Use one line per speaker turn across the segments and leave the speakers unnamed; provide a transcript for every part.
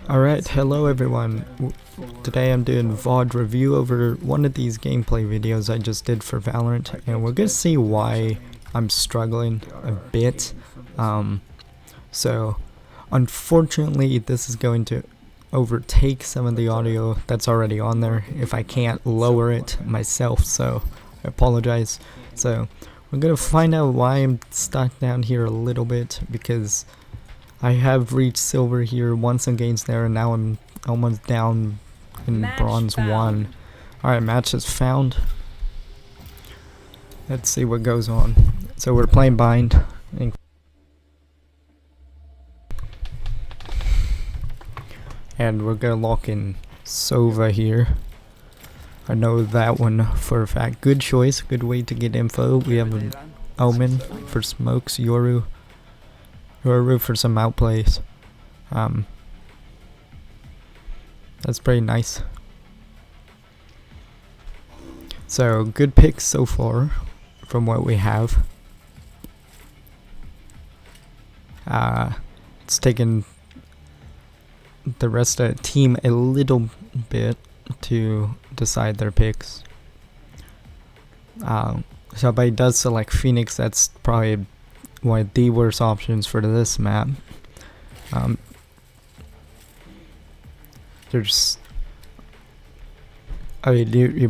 Alright, hello everyone. Today I'm doing VOD review over one of these gameplay videos I just did for Valorant, and we're gonna see why I'm struggling a bit. So unfortunately this is going to overtake some of the audio that's already on there if I can't lower it myself, so I apologize. So we're gonna find out why I'm stuck down here a little bit, because I have reached silver here once against there, and now I'm almost down in bronze 1. Alright, match is found. Let's see what goes on. So we're playing bind. And we're gonna lock in Sova here. I know that one for a fact. Good choice, good way to get info. We have an Omen for smokes, Yoru for some outplays. That's pretty nice. So good picks so far from what we have. It's taken the rest of the team a little bit to decide their picks. So if he does select Phoenix, that's probably one of the worst options for this map. You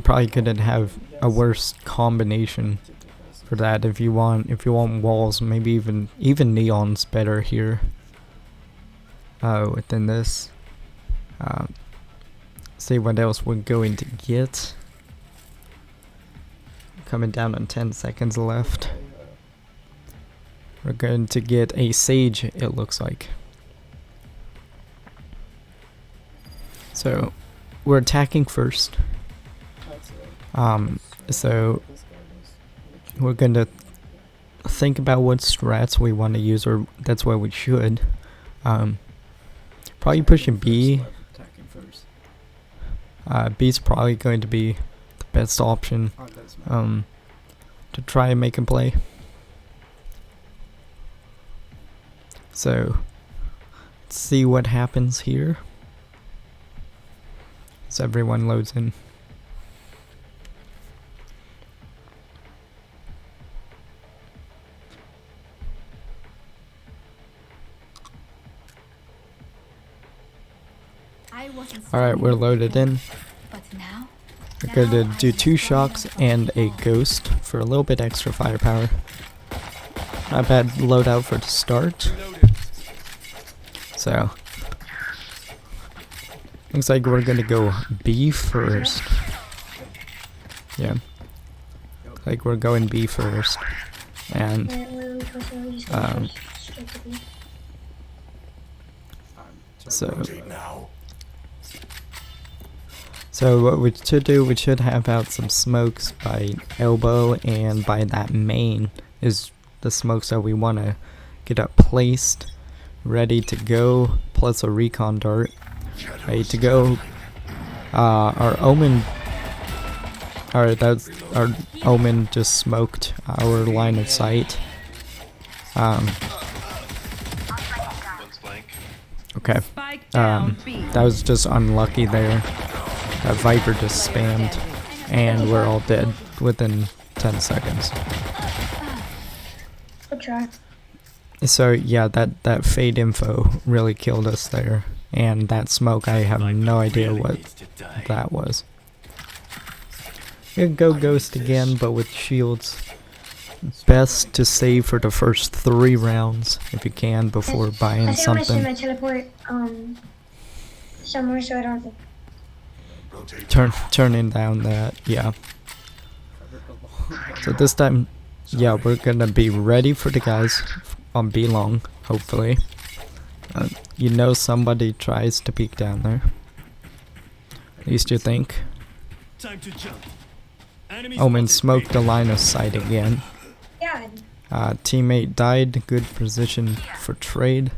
probably couldn't have a worse combination for that. If you want walls, maybe even neon's better here. Within this, see what else we're going to get. Coming down on 10 seconds left. We're going to get a Sage, it looks like. So we're attacking first. So we're gonna think about what strats we want to use, or that's what we should. Probably pushing B. B's probably going to be the best option to try and make him play. So let's see what happens here as everyone loads in. Alright, we're loaded in. We're going to do 2 shocks and a ghost for a little bit extra firepower. Not bad loadout for the start. So looks like we're gonna go B first. Yeah, like we're going B first, and so what we should do, we should have out some smokes by elbow, and by that main is the smokes that we want to get up placed, ready to go, plus a recon dart ready to go. Our Omen just smoked our line of sight. Okay, that was just unlucky there. That Viper just spammed, and we're all dead within 10 seconds.
Good try.
So yeah, that fade info really killed us there, and that smoke, I have no idea what that was. You can go ghost again, but with shields. Best to save for the first 3 rounds if you can before buying something.
I teleport somewhere so I don't.
Turning down that, yeah. So this time, yeah, we're gonna be ready for the guys on B long, hopefully. You know somebody tries to peek down there. At least you think. Omen smoked the line of sight again.
Yeah.
Teammate died. Good position for trade.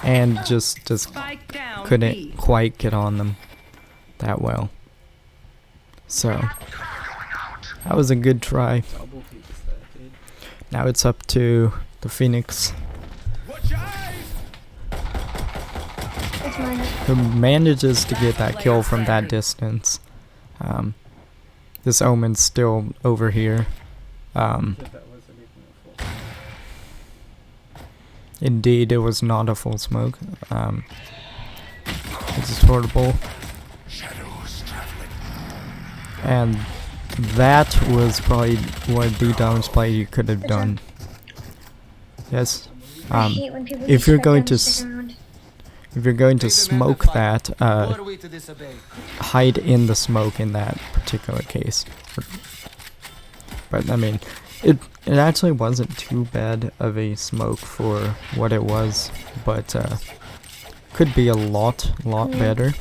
And just couldn't quite get on them that well. So that was a good try. Now it's up to the Phoenix
It's mine.
Who manages to get that kill from that distance. This Omen's still over here. Indeed, it was not a full smoke. This is horrible. And that was probably one of the dumbest play you could have done. Yes.
I hate when people
If
just
you're
shut
going
down
to
the second round.
if you're going to smoke that, hide in the smoke in that particular case. But I mean, it actually wasn't too bad of a smoke for what it was, but could be a lot better.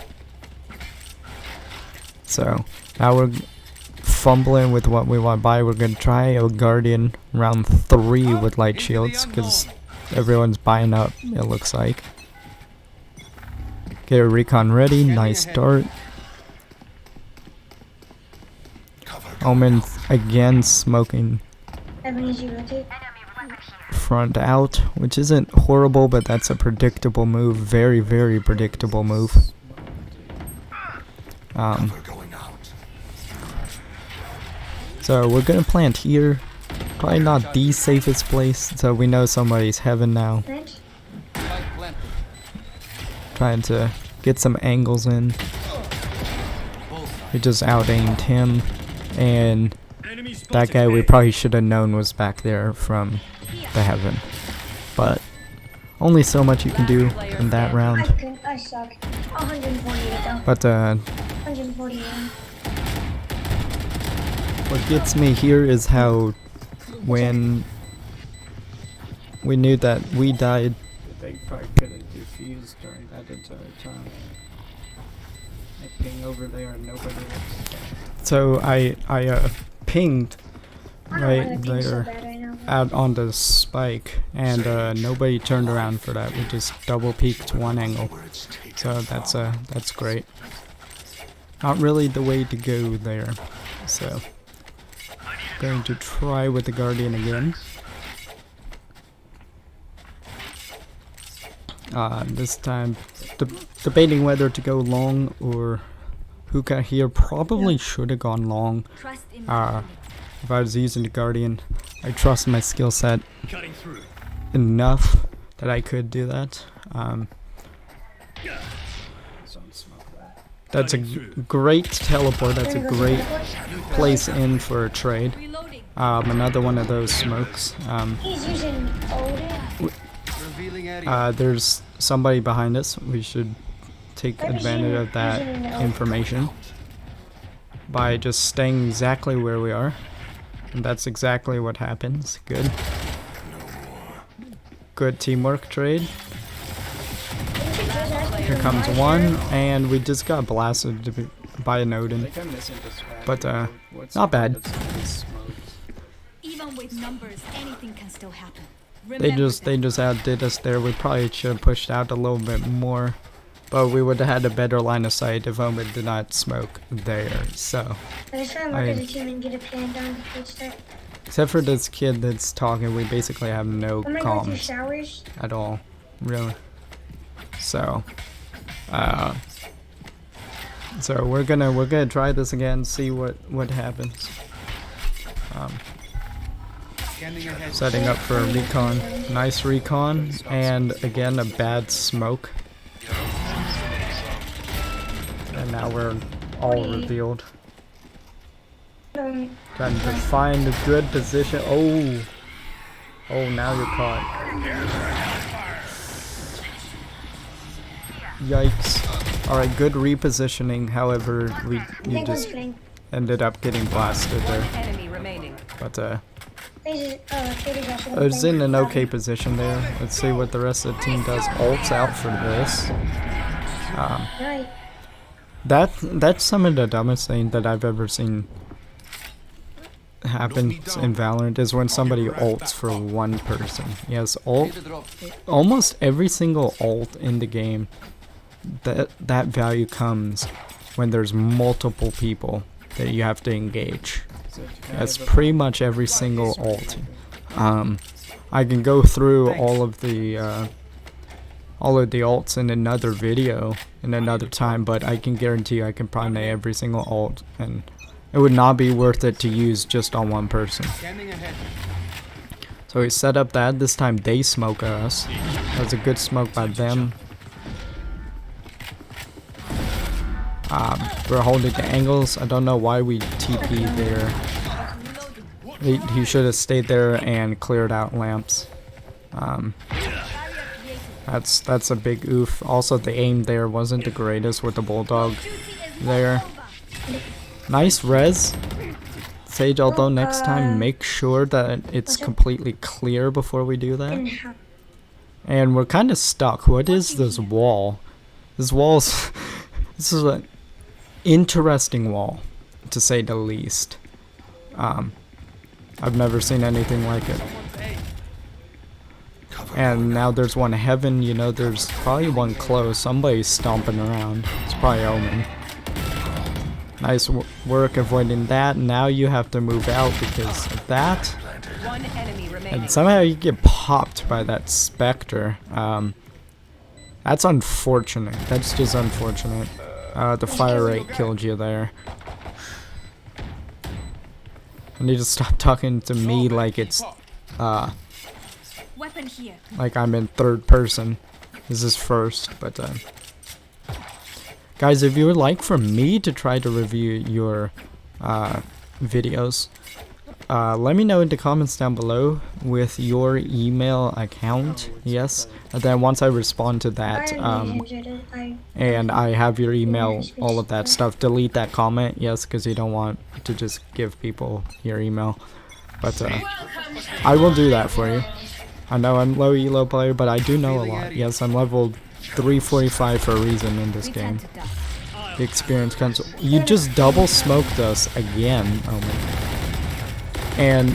So now we're fumbling with what we want to buy. We're gonna try a Guardian round 3 with light shields because everyone's buying up, it looks like. Get a recon ready, nice dart. Omen again smoking front out, which isn't horrible, but that's a predictable move. Very, very predictable move. So we're gonna plant here. Probably not the safest place, so we know somebody's heaven now. Trying to get some angles in. We just out-aimed him, and that guy we probably should have known was back there from the heaven. But only so much you can do in that round.
I suck. 148 though.
But
148.
what gets me here is how when we knew that we died, they probably could have defused during that entire time. I ping over there and nobody was. So I pinged right there out on the spike, and nobody turned around for that. We just double peeked one angle. So that's great. Not really the way to go there. So going to try with the Guardian again. This time debating whether to go long or hookah here. Probably should have gone long. If I was using the Guardian, I trust my skill set enough that I could do that. That's a great teleport. That's a great place in for a trade. Another one of those smokes. There's somebody behind us. We should take advantage of that information by just staying exactly where we are. And that's exactly what happens. Good. Good teamwork trade. Here comes one, and we just got blasted by an Odin. But not bad.
Even with numbers, anything can still happen.
They just outdid us there. We probably should have pushed out a little bit more, but we would have had a better line of sight if Omen did not smoke there. So except for this kid that's talking, we basically have no comms at all, really. So so we're gonna try this again, see what happens. Setting up for a recon. Nice recon, and again a bad smoke. And now we're all revealed. Trying to find a good position. Oh, now you're caught. Yikes. Alright, good repositioning, however, you just ended up getting blasted there. But I was in an okay position there. Let's see what the rest of the team does. Ults out for this. That's some of the dumbest thing that I've ever seen happen in Valorant is when somebody ults for one person. Yes, almost every single ult in the game, that value comes when there's multiple people that you have to engage. That's pretty much every single ult. I can go through all of the all of the ults in another video in another time, but I can guarantee you I can prime every single ult, and it would not be worth it to use just on one person. So we set up that. This time they smoke us. That was a good smoke by them. We're holding the angles. I don't know why we TP there. He should have stayed there and cleared out lamps. That's a big oof. Also, the aim there wasn't the greatest with the bulldog there. Nice res, Sage, although next time make sure that it's completely clear before we do that. And we're kind of stuck. What is this wall? This wall's... this is an interesting wall, to say the least. I've never seen anything like it. And now there's one heaven, you know, there's probably one close. Somebody's stomping around. It's probably Omen. Nice work avoiding that. Now you have to move out because of that. And somehow you get popped by that Spectre. That's unfortunate. That's just unfortunate. The fire rate killed you there. I need to stop talking to me like it's
Weapon here.
like I'm in third person. This is first, but guys, if you would like for me to try to review your videos, let me know in the comments down below with your email account. Yes, and then once I respond to that, and I have your email, all of that stuff, delete that comment. Yes, because you don't want to just give people your email, but I will do that for you. I know I'm low elo player, but I do know a lot. Yes, I'm level 345 for a reason in this game. The experience comes. You just double smoked us again, oh man. And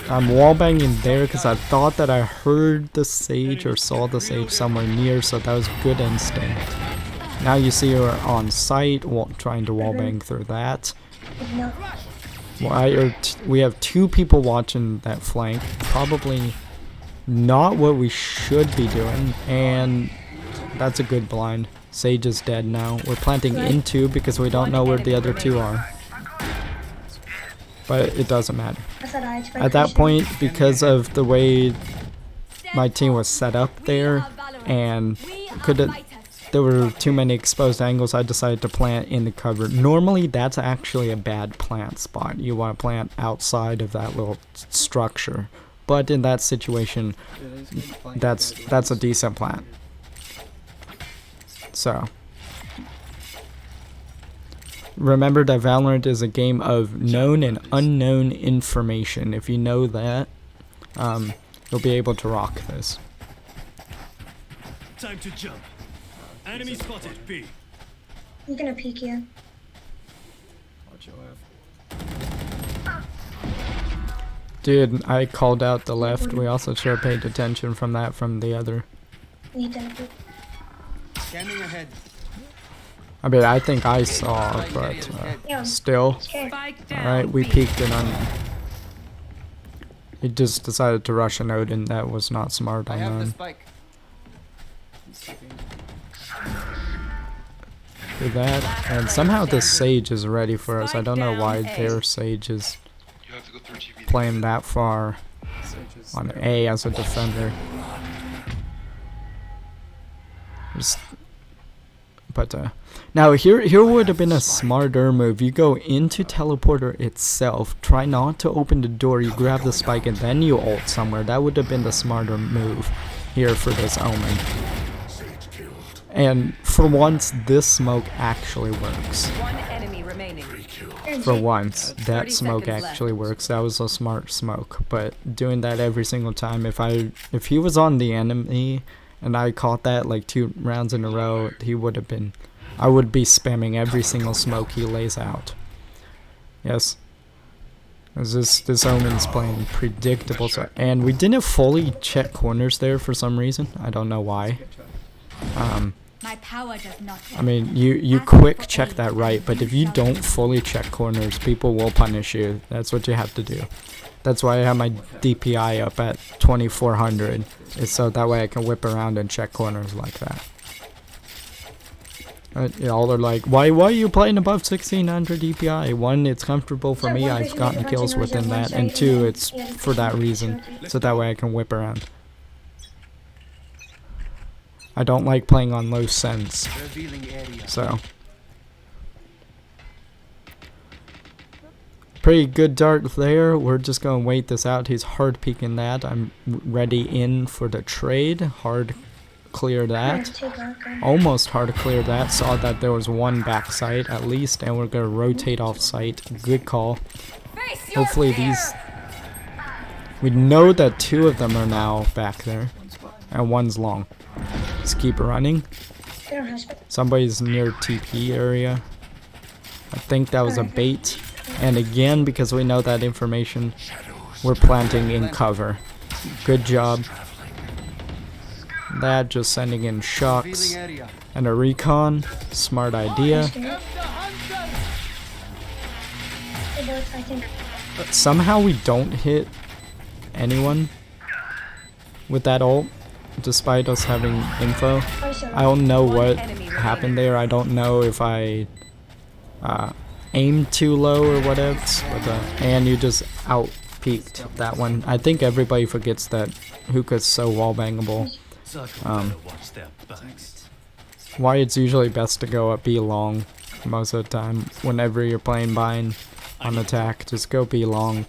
I'm wallbanging there because I thought that I heard the Sage or saw the Sage somewhere near, so that was good instinct. Now you see her on site, trying to wallbang through that. We have two people watching that flank. Probably not what we should be doing, and that's a good blind. Sage is dead now. We're planting into because we don't know where the other two are. But it doesn't matter. At that point, because of the way my team was set up there, and there were too many exposed angles, I decided to plant in the cover. Normally, that's actually a bad plant spot. You want to plant outside of that little structure. But in that situation, that's a decent plant. So, remember that Valorant is a game of known and unknown information. If you know that, you'll be able to rock this.
Time to jump. Enemy spotted, B.
I'm gonna peek you.
Watch your left. Dude, I called out the left. We also should have paid attention from the other.
Scanning ahead.
I mean, I think I saw, but still. Alright, we peeked in on him. He just decided to rush a node, and that was not smart on them. Do that, and somehow this Sage is ready for us. I don't know why their Sage is playing that far on A as a defender. But now here would have been a smarter move. You go into teleporter itself, try not to open the door, you grab the spike, and then you ult somewhere. That would have been the smarter move here for this Omen. And for once, this smoke actually works.
One enemy remaining.
For once, that smoke actually works. That was a smart smoke. But doing that every single time, if he was on the enemy and I caught that like 2 rounds in a row, I would be spamming every single smoke he lays out. Yes. This Omen's playing predictable, and we didn't fully check corners there for some reason. I don't know why.
My power does not.
I mean, you quick check that right, but if you don't fully check corners, people will punish you. That's what you have to do. That's why I have my DPI up at 2400, is so that way I can whip around and check corners like that. Y'all are like, why are you playing above 1600 DPI? One, it's comfortable for me, I've gotten kills within that, and two, it's for that reason, so that way I can whip around. I don't like playing on low sense, so. Pretty good dart there. We're just going to wait this out. He's hard peeking that. I'm ready in for the trade. Hard clear that. Almost hard clear that. Saw that there was one back site at least, and we're going to rotate off site. Good call. Hopefully these... We know that two of them are now back there, and one's long. Just keep running. Somebody's near TP area. I think that was a bait. And again, because we know that information, we're planting in cover. Good job. That just sending in shocks and a recon. Smart idea. Somehow we don't hit anyone with that ult, despite us having info. I don't know what happened there. I don't know if I aimed too low or whatever. But, and you just out peeked that one. I think everybody forgets that hookah's so wall bangable. Why it's usually best to go up B long most of the time. Whenever you're playing bind on attack, just go B long.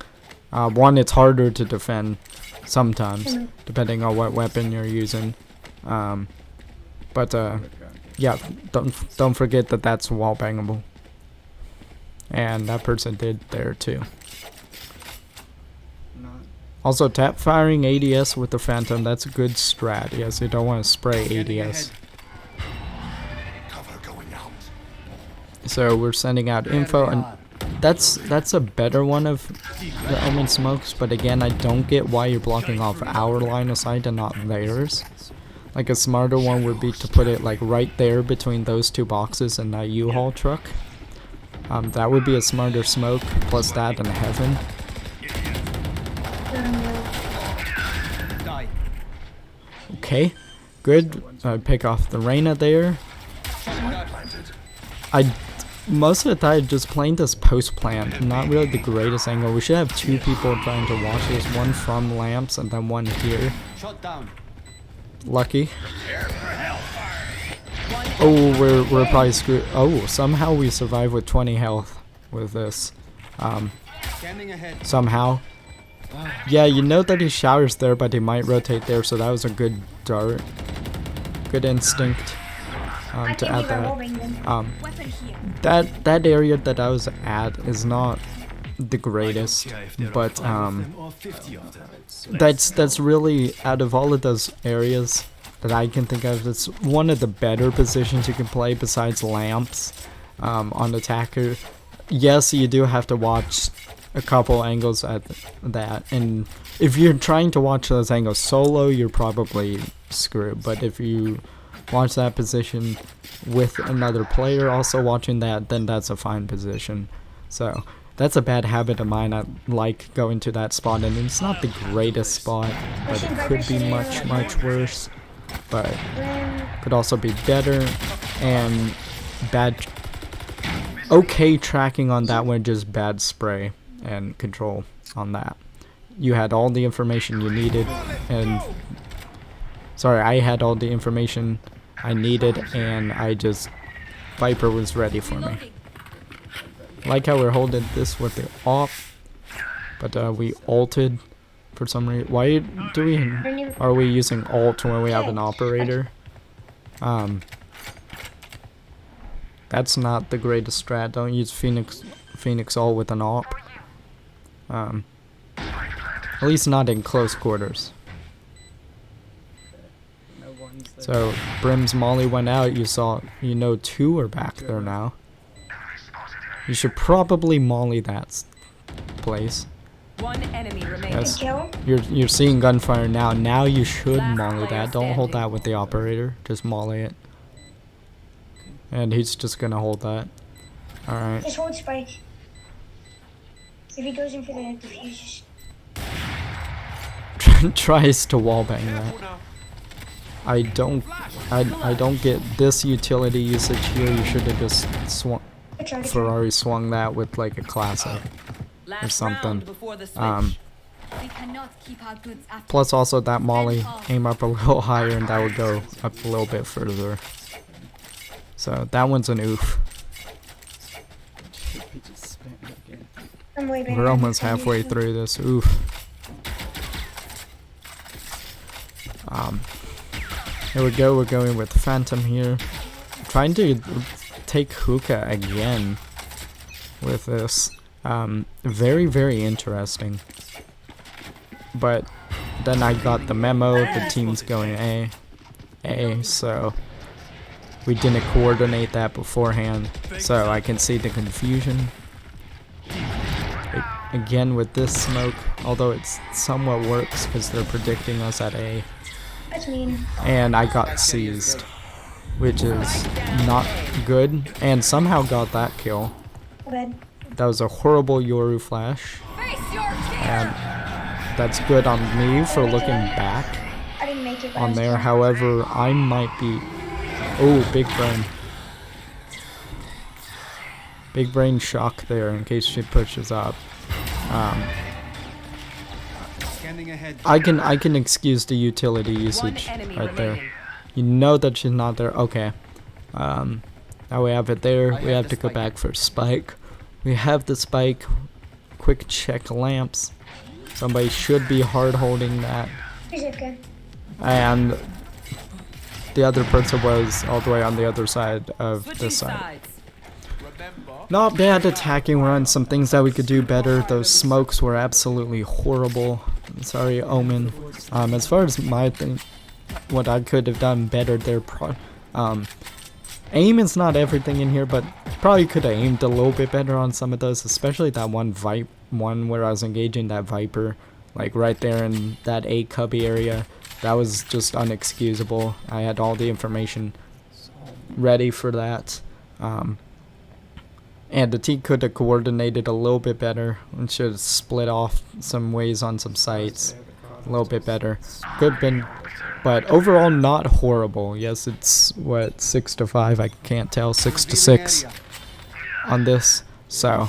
One, it's harder to defend sometimes, depending on what weapon you're using. Yeah, don't forget that that's wall bangable. And that person did there too. Also, tap firing ADS with the Phantom, that's a good strat. Yes, you don't want to spray ADS. So we're sending out info, and that's a better one of the Omen smokes, but again, I don't get why you're blocking off our line of sight and not theirs. Like a smarter one would be to put it like right there between those two boxes and that U-Haul truck. That would be a smarter smoke, plus that in heaven. Okay, good. Pick off the Reyna there. Most of the time just playing this post plant, not really the greatest angle. We should have two people trying to watch this, one from lamps and then one here. Lucky. Oh, we're probably screwed. Oh, somehow we survive with 20 health with this. Somehow. Yeah, you know that he showers there, but he might rotate there, so that was a good dart. Good instinct to add that. That area that I was at is not the greatest, but that's really, out of all of those areas that I can think of, it's one of the better positions you can play besides lamps on attacker. Yes, you do have to watch a couple angles at that, and if you're trying to watch those angles solo, you're probably screwed. But if you watch that position with another player also watching that, then that's a fine position. So that's a bad habit of mine. I like going to that spot, and it's not the greatest spot, but it could be much worse, but could also be better. And bad, okay tracking on that one, just bad spray and control on that. You had all the information you needed, and sorry, I had all the information I needed, and I just, Viper was ready for me. Like how we're holding this with the off, but we ulted for some reason. Why do we, are we using ult when we have an operator? That's not the greatest strat. Don't use Phoenix ult with an op. At least not in close quarters. So Brim's molly went out. You saw, you know, two are back there now. You should probably molly that place.
One enemy remaining.
Yes. You're seeing gunfire now. Now you should molly that. Don't hold that with the operator. Just molly it. And he's just gonna hold that. Alright.
Just hold spike. If he goes in for the defuse, just
Tries to wallbang that. I don't get this utility usage here. You should have just swung Ferrari swung that with like a classic or something.
We cannot keep our goods after.
Plus also that molly aim up a little higher and that would go up a little bit further. So that one's an oof.
I'm way better.
We're almost halfway through this. Oof. Here we go. We're going with Phantom here. Trying to take hookah again with this. Very, very interesting. But then I got the memo. The team's going A, so we didn't coordinate that beforehand. So I can see the confusion. Again with this smoke, although it's somewhat works because they're predicting us at A.
That's mean.
And I got seized, which is not good, and somehow got that kill.
Bad.
That was a horrible Yoru flash, and that's good on me for looking back
I didn't make it. but I
on
was
there.
trying.
However, I might be... Oh, big brain. Big brain shock there in case she pushes up.
Scanning ahead.
I can excuse the utility usage right there. You know that she's not there. Okay. Now we have it there. We have to go back for spike. We have the spike. Quick check lamps. Somebody should be hard holding that.
Here's Ivka.
And the other person was all the way on the other side of this side. Not bad attacking run. Some things that we could do better. Those smokes were absolutely horrible. Sorry, Omen. As far as my thing, what I could have done better there, aim is not everything in here, but probably could have aimed a little bit better on some of those, especially that one one where I was engaging that Viper, like right there in that A cubby area. That was just unexcusable. I had all the information ready for that. And the team could have coordinated a little bit better and should have split off some ways on some sites a little bit better. Could have been, but overall not horrible. Yes, it's what, 6-5. I can't tell, 6-6 on this. So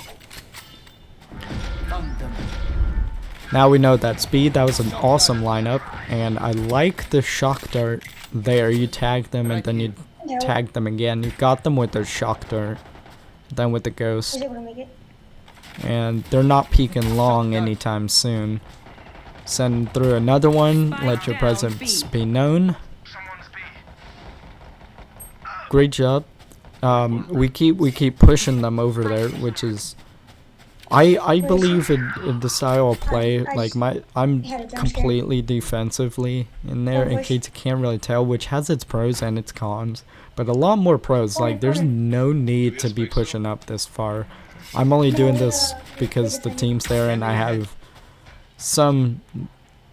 now we know that speed. That was an awesome lineup, and I like the shock dart there. You tag them and then you tag them again. You got them with their shock dart. Then with the
Was
ghost,
able to make it.
and they're not peeking long anytime soon. Send through another one. Let your presence be known. Great job. We keep pushing them over there, which is, I believe in the style of play. Like I'm completely defensively in there, in case you can't really tell, which has its pros and its cons. But a lot more pros. Like there's no need to be pushing up this far. I'm only doing this because the team's there and I have some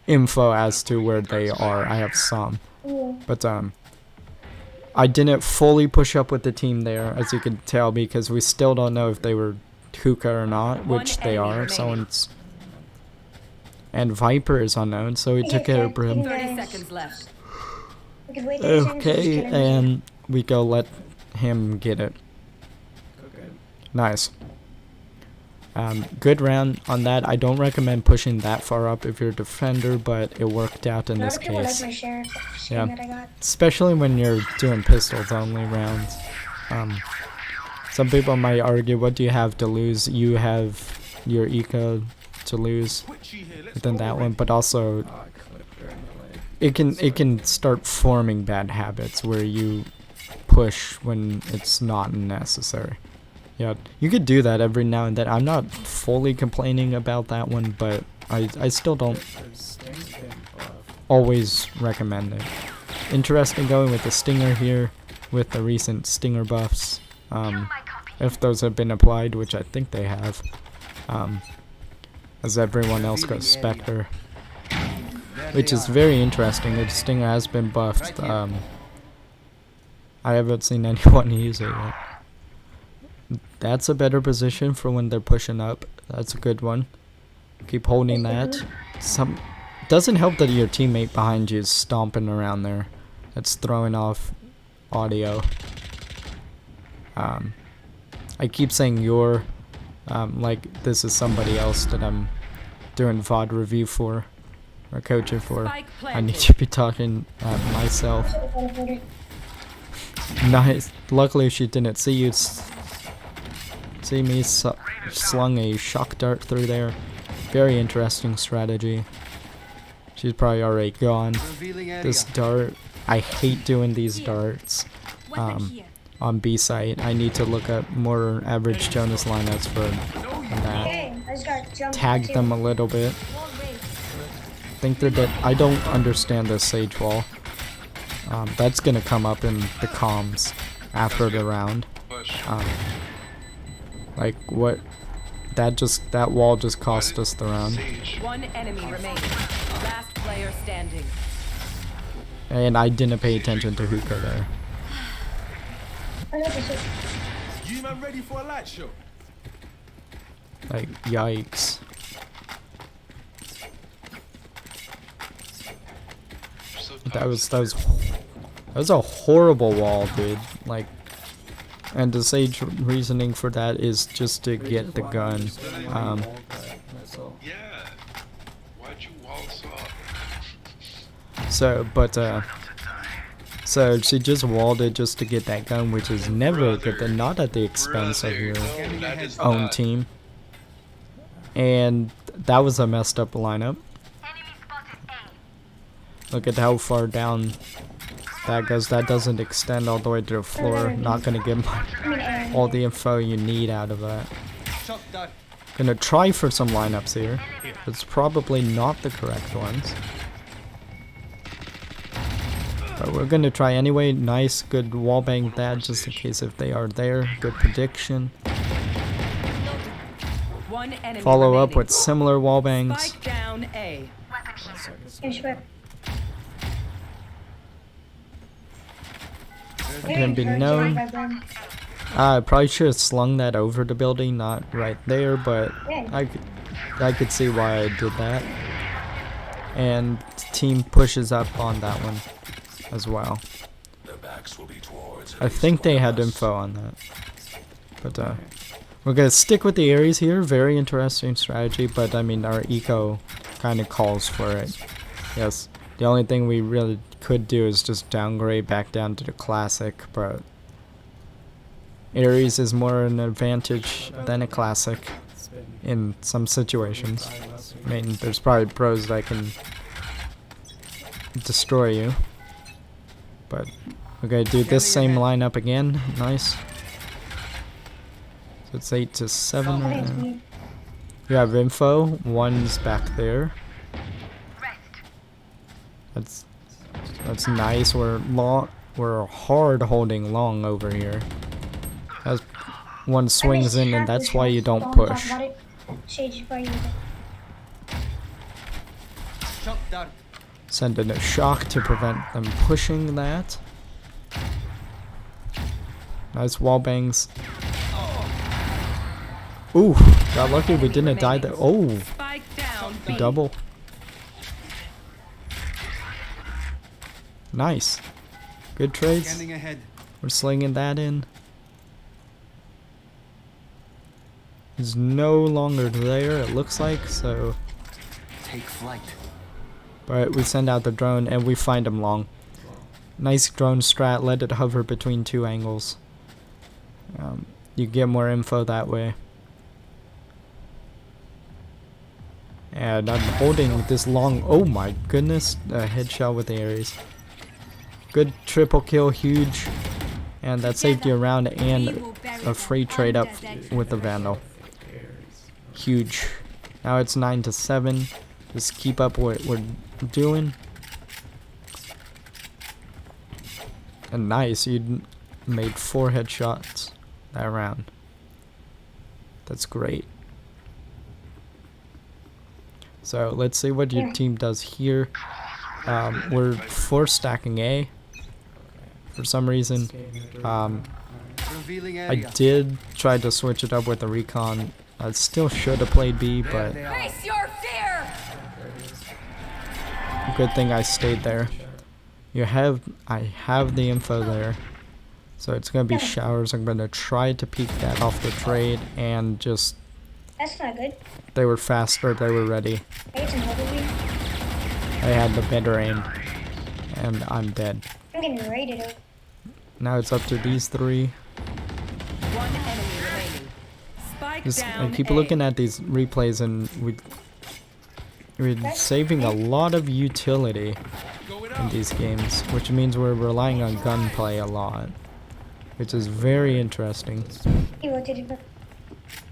info as to where they are. I have some, but I didn't fully push up with the team there, as you can tell, because we still don't know if they were hookah or not, which they are. Someone's, and Viper is unknown, so we took care of Brim.
30 seconds left.
We could wait 30 seconds, just
Okay,
kill him.
and we go let him get it. Nice. Good round on that. I don't recommend pushing that far up if you're a defender, but it worked out in
A lot
this
of people like
case.
my share
Yeah.
that I got.
Especially when you're doing pistols only rounds. Some people might argue, what do you have to lose? You have your eco to lose within that one, but also it can start forming bad habits where you push when it's not necessary. Yeah, you could do that every now and then. I'm not fully complaining about that one, but I still don't always recommend it. Interesting going with the Stinger here with the recent Stinger buffs. If those have been applied, which I think they have. As everyone else goes Spectre. Which is very interesting. The Stinger has been buffed. I haven't seen anyone use it yet. That's a better position for when they're pushing up. That's a good one. Keep holding that. Doesn't help that your teammate behind you is stomping around there. That's throwing off audio. I keep saying your, like this is somebody else that I'm doing VOD review for or coaching for. I need to be talking myself. Nice. Luckily she didn't see you. See me slung a shock dart through there. Very interesting strategy. She's probably already gone. This dart, I hate doing these darts on B site. I need to look up more average Jonas lineups for that.
Hey, I just got jumped
Tag
too.
them a little bit. Think they're dead. I don't understand this Sage Wall. That's gonna come up in the comms after the round. Like what? That wall just cost us the round.
One enemy remaining. Last player standing.
And I didn't pay attention to hookah there.
I know this is-
You man ready for a light show?
Like yikes. That was a horrible wall, dude. Like, and the sage reasoning for that is just to get the gun.
Yeah. Why'd you waltz up?
So she just walled it just to get that gun, which is never good, but not at the expense of your
That is
own
not-
team. And that was a messed up lineup. Look at how far down that goes. That doesn't extend all the way to the floor. Not gonna get all the info you need out of that.
Shock dart.
Gonna try for some lineups here. It's probably not the correct ones. But we're gonna try anyway. Nice, good wallbang that just in case if they are there. Good prediction.
One enemy
Follow up
remaining.
with similar wallbangs.
Spike down A.
Finish whip.
Can be known. I probably should have slung that over the building, not right there, but I could see why I did that. And team pushes up on that one as well. I think they had info on that. But we're gonna stick with the Ares here. Very interesting strategy, but I mean our eco kind of calls for it. Yes, the only thing we really could do is just downgrade back down to the classic, but Ares is more an advantage than a classic in some situations. I mean, there's probably pros that can destroy you, but we're gonna do this same lineup again. Nice. So it's 8-7 right now. You have info. One's back there. That's nice. We're hard holding long over here. As one swings in, and that's why you don't push.
Shock dart.
Sending a shock to prevent them pushing that. Nice wall bangs. Ooh, got lucky we didn't die there. Oh,
Spike down B.
double. Nice. Good trades.
Scanning ahead.
We're slinging that in. He's no longer there, it looks like, so.
Take flight.
But we send out the drone and we find him long. Nice drone strat, let it hover between two angles. You get more info that way. And I'm holding this long, oh my goodness, a headshot with the Ares. Good triple kill, huge. And that saved you a round and a free trade up with the Vandal. Huge. Now it's 9-7. Just keep up what we're doing. And nice, you made 4 headshots that round. That's great. So let's see what your team does here. We're 4 stacking A. for some reason.
Revealing
I
area.
did try to switch it up with the recon. I still should have played B,
There
but
they are.
Face your fear!
good thing I stayed there. I have the info there. So it's gonna be showers. I'm gonna try to peek that off the trade and just
That's not good.
they were faster, they were ready.
I get some help with me.
I had the better aim. And I'm dead.
I'm getting raided up.
Now it's up to these three.
One enemy remaining. Spike down.
I keep
A.
looking at these replays and we're saving a lot of utility in these games, which means we're relying on gunplay a lot, which is very interesting.
He rotated back.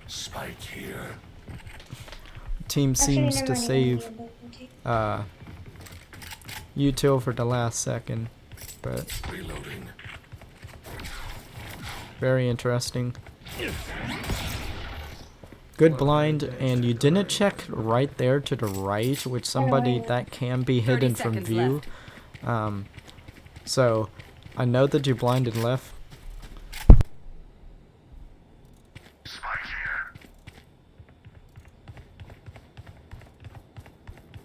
Spike here.
Team
Actually,
seems
never
to
mind,
save
rotate.
util for the last second, but
Reloading.
very interesting. Good blind, and you didn't check right there to the right, which somebody that can be
30
hidden from
seconds
view. So I know that you blinded left.
Spike here.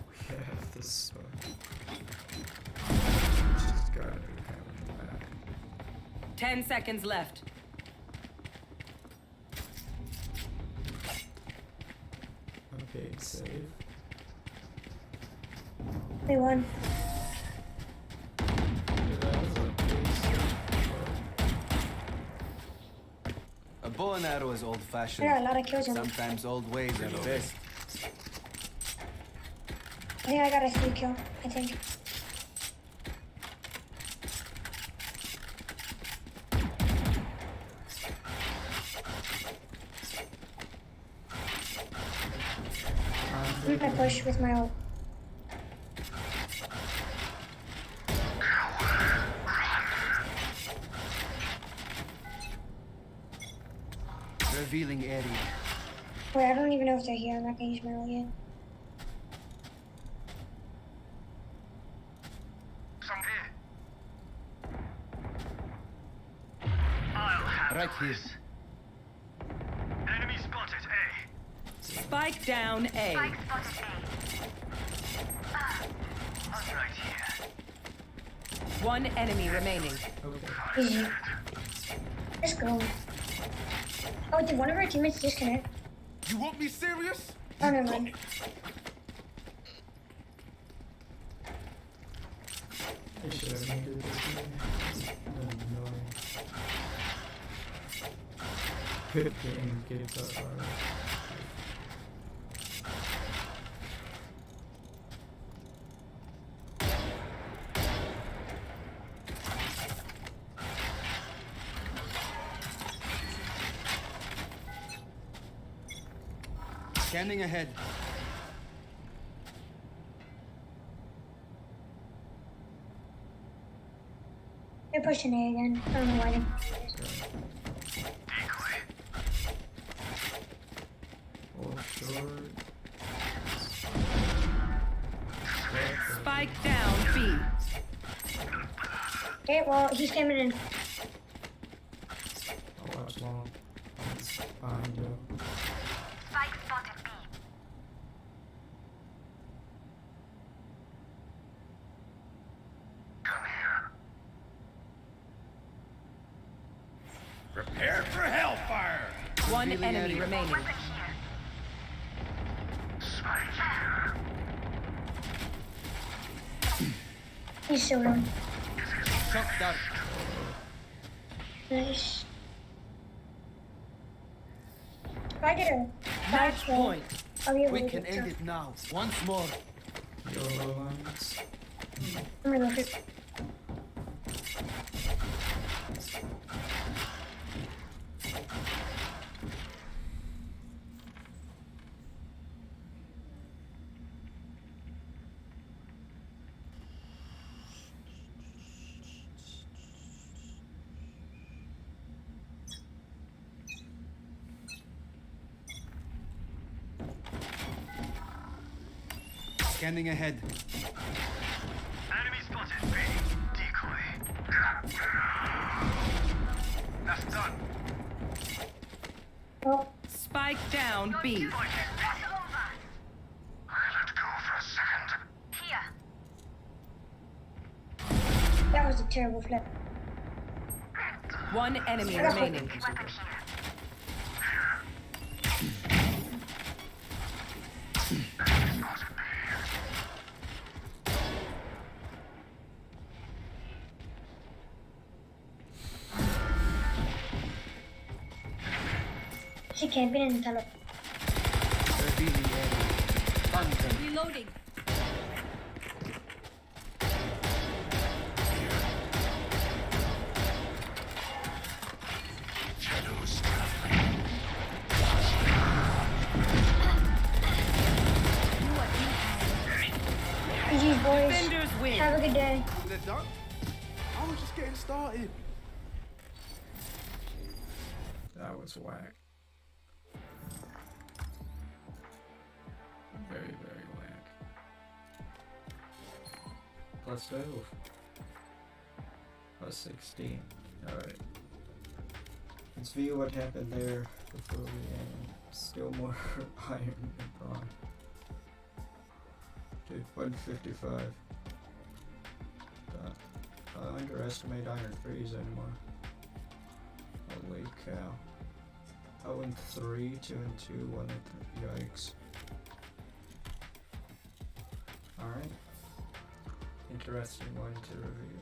We have this.
10 seconds left.
Okay, save.
They won.
A bow and arrow is
I got a
old-fashioned.
lot of kills on me.
Sometimes old ways are the best.
I think I got a 3 kill. I think. I'm gonna push with my ult.
Revealing area.
Wait, I don't even know if they're here. I'm not gonna use my ult yet.
Some here.
Right here.
Enemy spotted. A.
Spike down A.
I'm right here.
One enemy remaining.
Easy. Let's go. Oh, did one of our teammates disconnect?
You want me serious?
Oh, never mind.
Good game, good so far.
Scanning ahead.
They're pushing A again. I don't know why.
Decoy.
Or short.
Spike down B.
Okay, well, he's coming in.
I'll watch long. Behind you.
Spike spotted B. Come here. Prepare for hellfire.
One
Revealing
enemy
area.
remaining.
Spike here.
He's so low.
Shock dart.
Nice. If I get a
Match
fast kill,
point.
I'll be able
We
to
can
get
end
some.
it now. Once more.
YOLO lines.
I'm gonna go for it.
Scanning ahead.
Enemy spotted B. Decoy.
Down B.
It's over. I let go for a second. Here.
That was a terrible flip.
One enemy remaining.
Weapon here.
She can't be in the tunnel.
They're beating A. Hunt them.
Reloading.
Shadows traveling.
GG's, boys.
Defenders win.
Have a good day.
They're done? I was just getting started.
That was whack. Very, very whack. Plus 12. Plus 16. Alright. Let's view what happened there before we end. Still more iron and bronze. Dude, 155. Don't underestimate iron 3s anymore. Holy cow. 0 and 3, 2 and 2, 1 and 3. Yikes. Alright. Interesting one to review.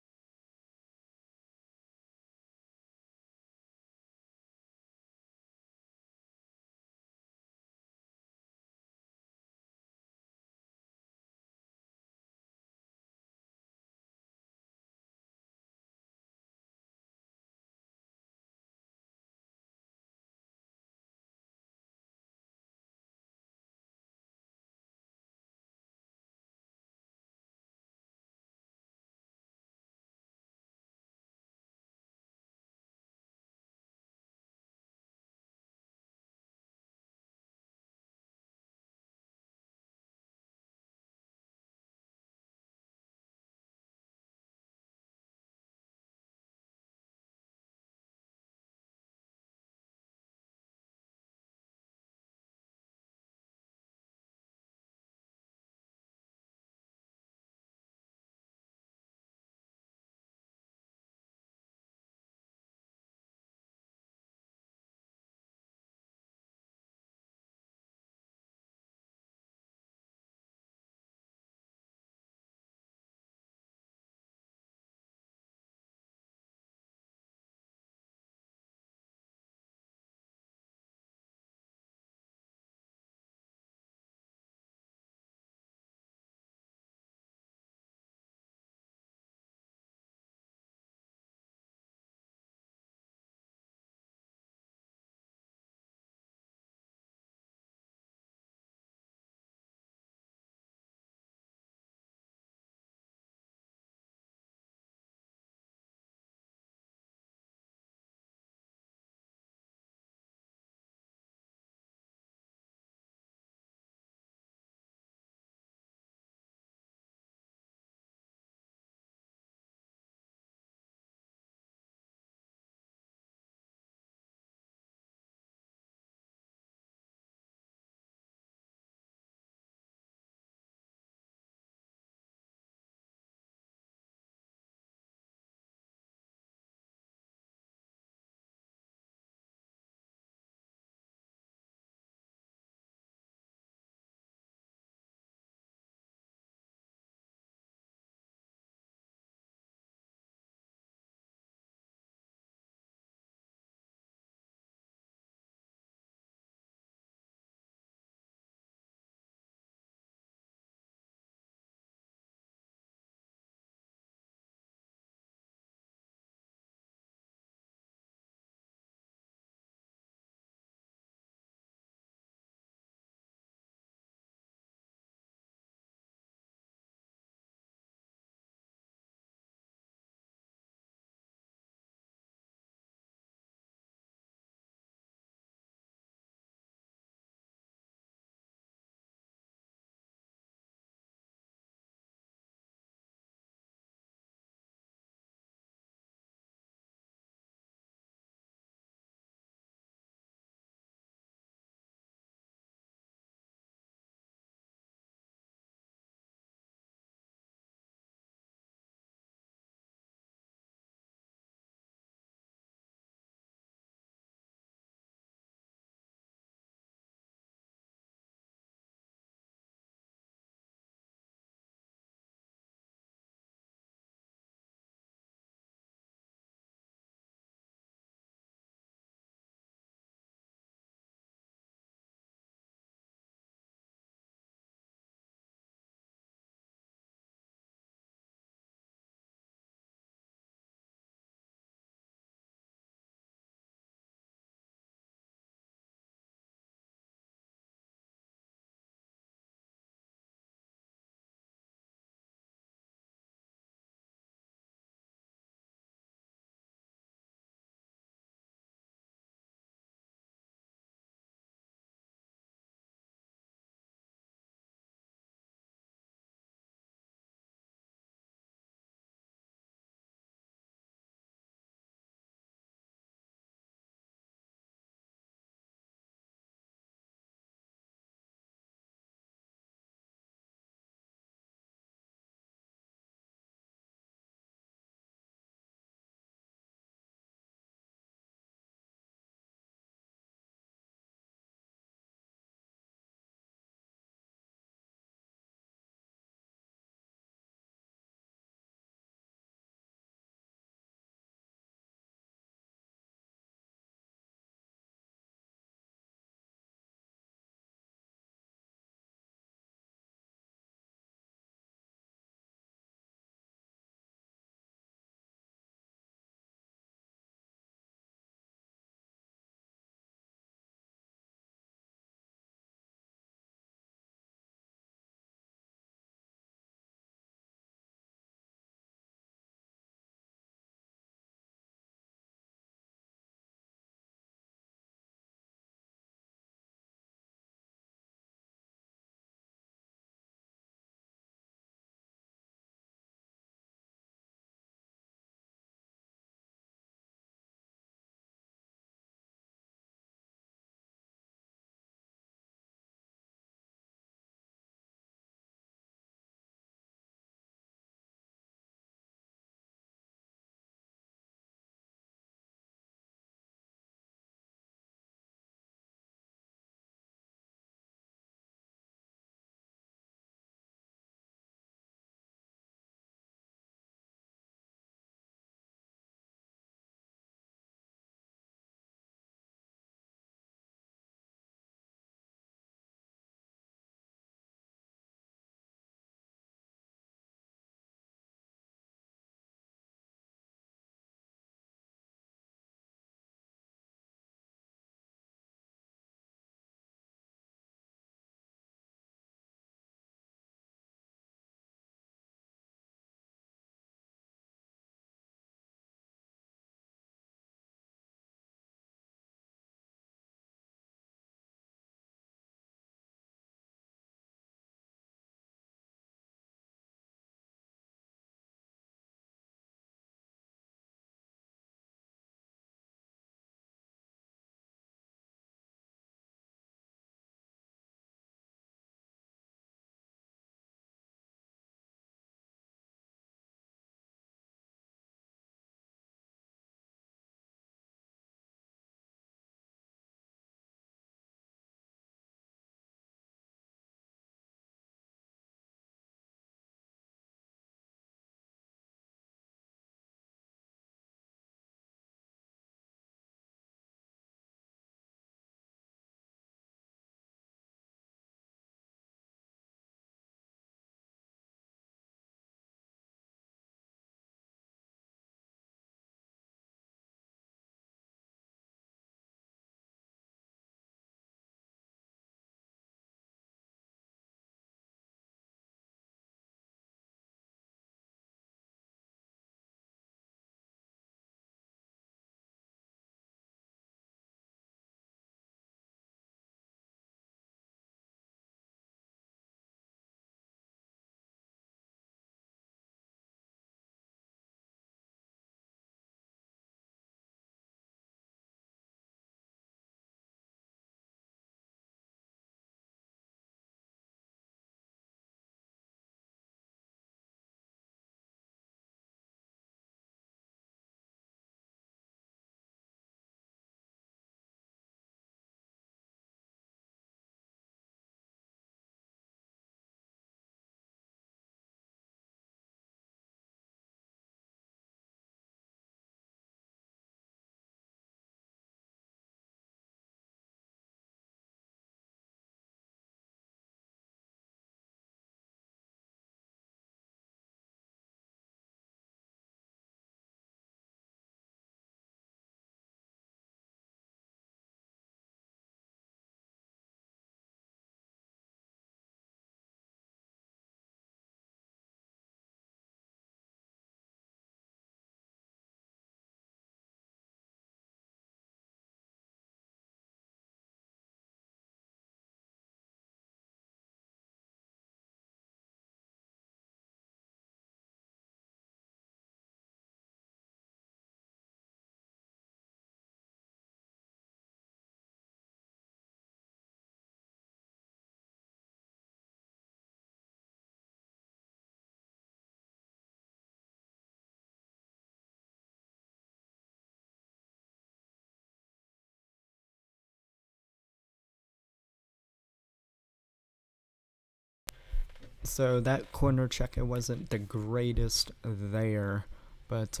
So that corner check, it wasn't the greatest there, but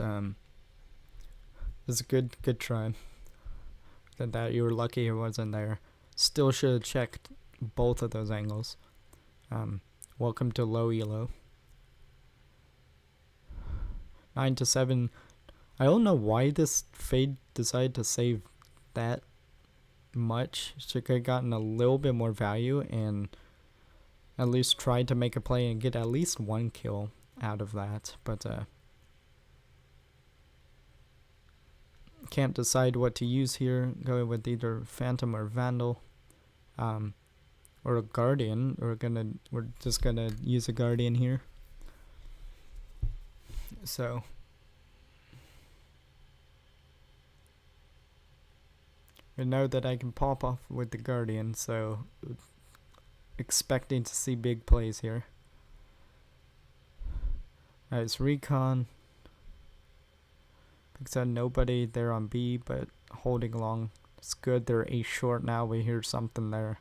it's a good try. That you were lucky it wasn't there. Still should have checked both of those angles. Welcome to low elo. 9-7. I don't know why this fade decided to save that much. Should have gotten a little bit more value and at least tried to make a play and get at least one kill out of that. But can't decide what to use here. Going with either Phantom or Vandal, or a Guardian. We're just gonna use a Guardian here. So I know that I can pop off with the Guardian, so expecting to see big plays here. Nice recon. Picks out nobody there on B, but holding long. It's good. They're A short now. We hear something there.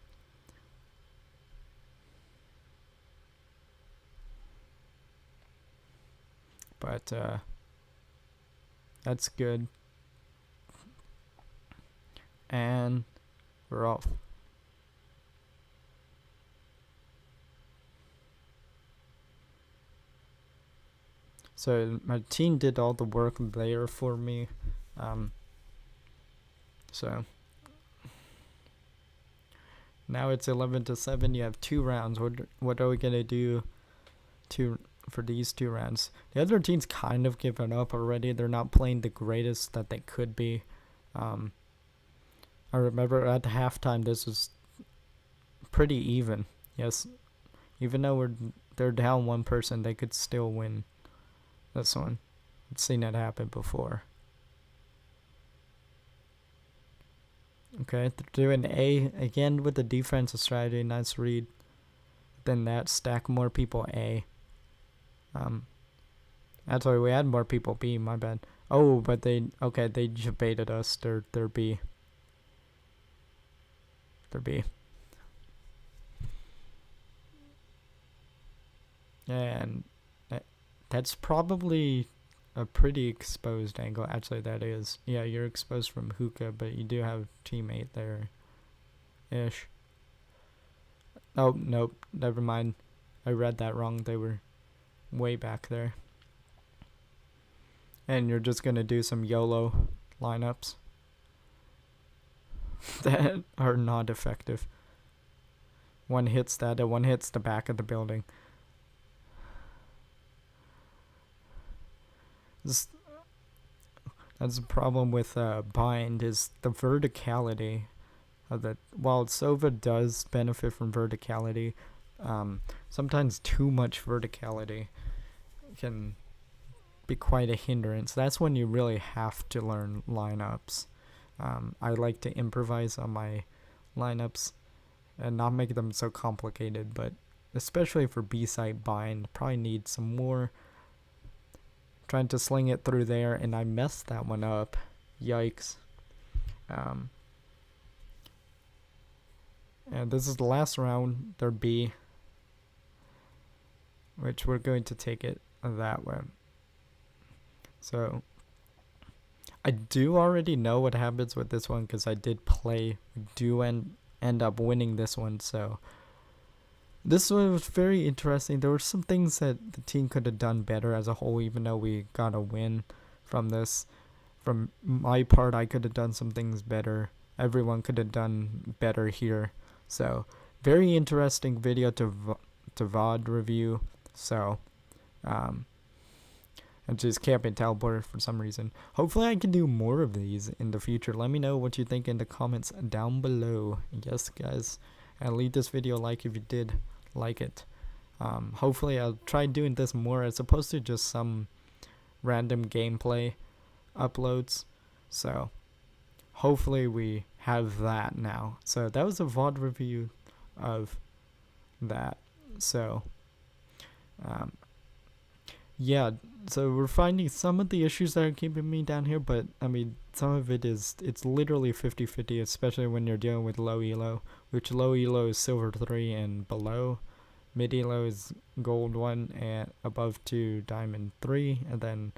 But that's good. And we're off. So my team did all the work there for me. So now it's 11-7. You have 2 rounds. What are we gonna do for these 2 rounds? The other team's kind of given up already. They're not playing the greatest that they could be. I remember at halftime this was pretty even. Yes, even though they're down 1 person, they could still win this one. I've seen it happen before. Okay, they're doing A again with the defensive strategy. Nice read. Then that stack more people A. That's why we had more people B. My bad. Oh, but they just baited us. They're B. They're B. And that's probably a pretty exposed angle. Actually, that is. Yeah, you're exposed from hookah, but you do have teammate there. Ish. Oh, nope. Never mind. I read that wrong. They were way back there. And you're just going to do some YOLO lineups that are not effective. One hits that, and one hits the back of the building. That's the problem with Bind, is the verticality of the. While Sova does benefit from verticality, sometimes too much verticality can be quite a hindrance. That's when you really have to learn lineups. I like to improvise on my lineups and not make them so complicated, but especially for B-side Bind, probably need some more. Trying to sling it through there, and I messed that one up. Yikes. And this is the last round. They're B, which we're going to take it that way. So I do already know what happens with this one because I did play. We do end up winning this one, so this one was very interesting. There were some things that the team could have done better as a whole, even though we got a win from this. From my part, I could have done some things better. Everyone could have done better here. So, very interesting video to VOD review. So, I'm just camping teleporter for some reason. Hopefully I can do more of these in the future. Let me know what you think in the comments down below. Yes, guys. And leave this video a like if you did like it. Hopefully I'll try doing this more as opposed to just some random gameplay uploads. So hopefully we have that now. So that was a VOD review of that. So yeah, so we're finding some of the issues that are keeping me down here, but I mean, some of it's literally 50-50, especially when you're dealing with low elo, which low elo is silver 3 and below. Mid elo is gold 1 and above 2 diamond 3, and then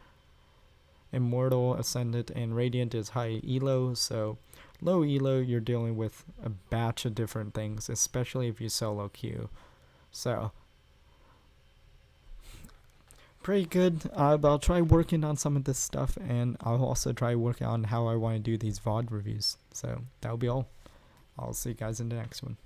Immortal, Ascendant, and Radiant is high elo. So low elo, you're dealing with a batch of different things, especially if you solo queue. So pretty good. But I'll try working on some of this stuff, and I'll also try working on how I want to do these VOD reviews. So that'll be all. I'll see you guys in the next one.